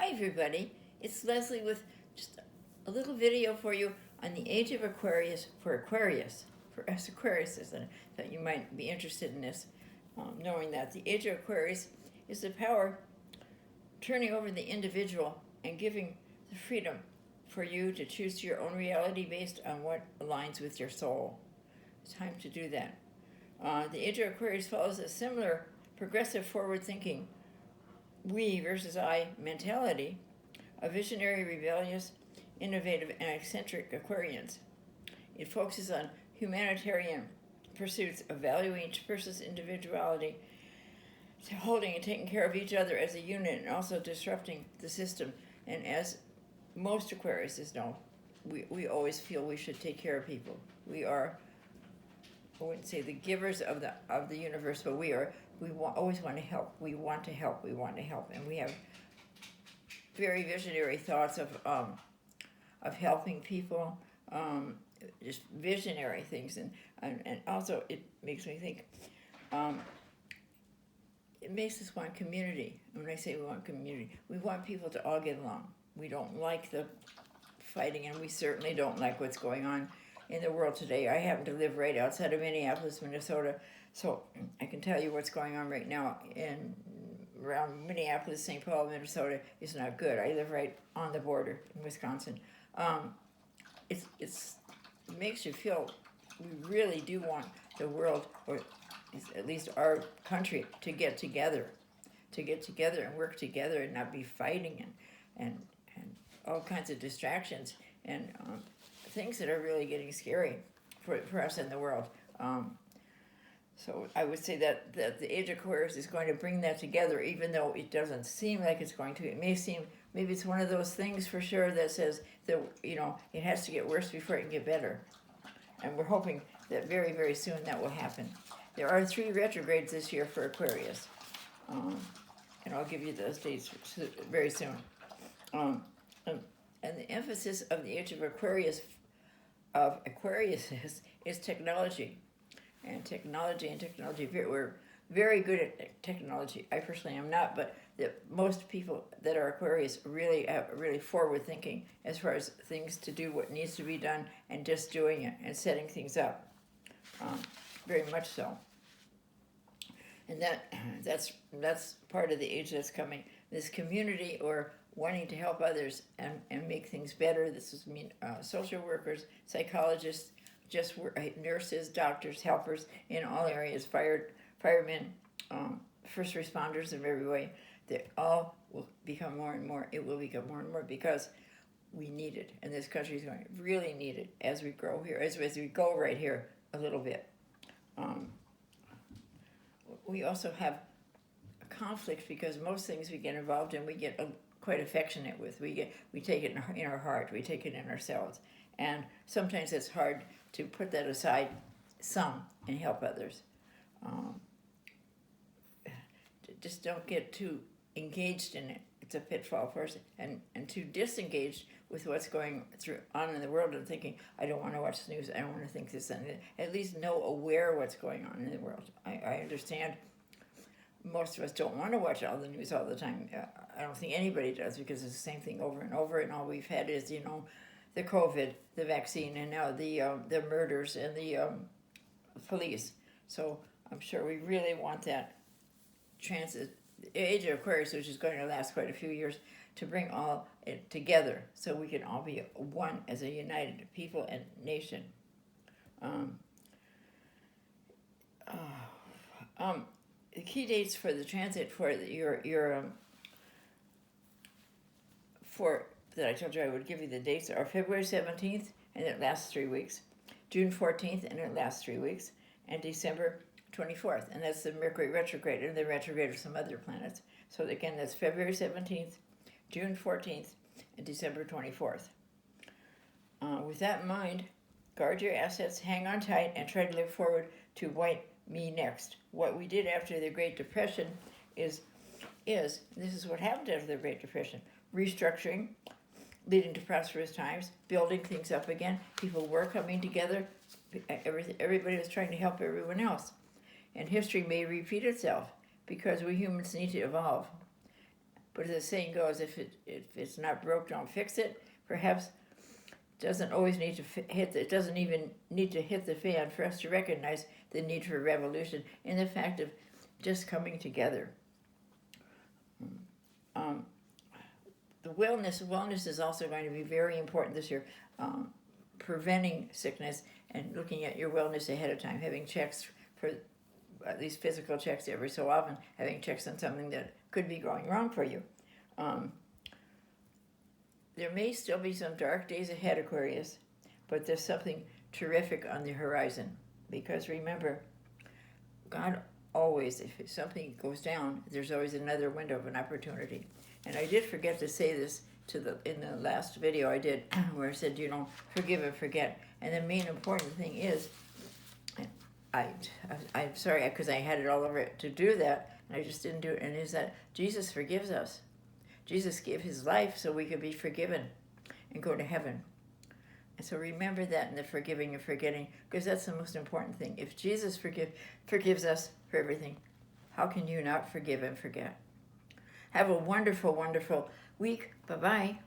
Hi everybody, it's Leslie with just a little video for you on the Age of Aquarius for Aquarius, for us Aquariuses, and that you might be interested in this, knowing that the Age of Aquarius is the power turning over the individual and giving the freedom for you to choose your own reality based on what aligns with your soul. It's time to do that. The Age of Aquarius follows a similar progressive forward thinking we versus I mentality of visionary, rebellious, innovative, and eccentric Aquarians. It focuses on humanitarian pursuits of valuing each person's individuality, holding and taking care of each other as a unit, and also disrupting the system. And as most Aquariuses know, we always feel we should take care of people. We are, I wouldn't say the givers of the universe, but always want to help. We want to help, and we have very visionary thoughts of helping people, just visionary things, and also it makes me think, it makes us want community. When I say we want community, we want people to all get along. We don't like the fighting, and we certainly don't like what's going on in the world today. I happen to live right outside of Minneapolis, Minnesota, so I can tell you what's going on right now around Minneapolis, St. Paul, Minnesota is not good. I live right on the border in Wisconsin. It makes you feel we really do want the world, or at least our country, to get together and work together and not be fighting and all kinds of distractions and things that are really getting scary for us in the world. So I would say that the Age of Aquarius is going to bring that together, even though it doesn't seem like it's going to. It may seem, maybe it's one of those things for sure that says that, it has to get worse before it can get better. And we're hoping that very, very soon that will happen. There are 3 retrogrades this year for Aquarius. And I'll give you those dates very soon. And the emphasis of the Age of Aquarius is technology. And technology, we're very good at technology. I personally am not, but most people that are Aquarius really forward thinking as far as things to do, what needs to be done, and just doing it and setting things up. Very much so. And that's part of the age that's coming. This community, or wanting to help others and make things better. This is social workers, psychologists, nurses, doctors, helpers in all areas, firemen, first responders in every way. They all will become more and more. It will become more and more because we need it, and this country is going to really need it as we grow here, as we go right here a little bit. We also have a conflict because most things we get involved in, we get quite affectionate with. We take it in our heart. We take it in ourselves, and sometimes it's hard to put that aside and help others. Just don't get too engaged in it. It's a pitfall for us, and too disengaged with what's going on in the world and thinking, I don't want to watch the news, I don't want to think this and that. At least aware what's going on in the world. I understand most of us don't want to watch all the news all the time. I don't think anybody does, because it's the same thing over and over, and all we've had is, the COVID, the vaccine, and now the murders and the police. So I'm sure we really want that Age of Aquarius, which is going to last quite a few years, to bring all it together so we can all be one as a united people and nation. The key dates for the transit for your that I told you I would give you the dates are February 17th, and it lasts 3 weeks, June 14th, and it lasts 3 weeks, and December 24th, and that's the Mercury retrograde, and the retrograde of some other planets. So again, that's February 17th, June 14th, and December 24th. With that in mind, guard your assets, hang on tight, and try to look forward to what me next. What we did after the Great Depression is this is what happened after the Great Depression: restructuring, leading to prosperous times, building things up again. People were coming together. Everybody was trying to help everyone else. And history may repeat itself because we humans need to evolve. But as the saying goes, if it's not broke, don't fix it. Perhaps it doesn't always need to hit. It doesn't even need to hit the fan for us to recognize the need for revolution and the fact of just coming together. The wellness is also going to be very important this year. Preventing sickness and looking at your wellness ahead of time, having checks for at least physical checks every so often, having checks on something that could be going wrong for you. There may still be some dark days ahead, Aquarius, but there's something terrific on the horizon. Because remember, God always, if something goes down, there's always another window of an opportunity. And I did forget to say this in the last video I did, where I said, forgive and forget. And the main important thing is, I'm sorry, because I had it all over to do that, and I just didn't do it, and is that Jesus forgives us. Jesus gave his life so we could be forgiven and go to heaven. And so remember that in the forgiving and forgetting, because that's the most important thing. If Jesus forgives us for everything, how can you not forgive and forget? Have a wonderful, wonderful week. Bye-bye.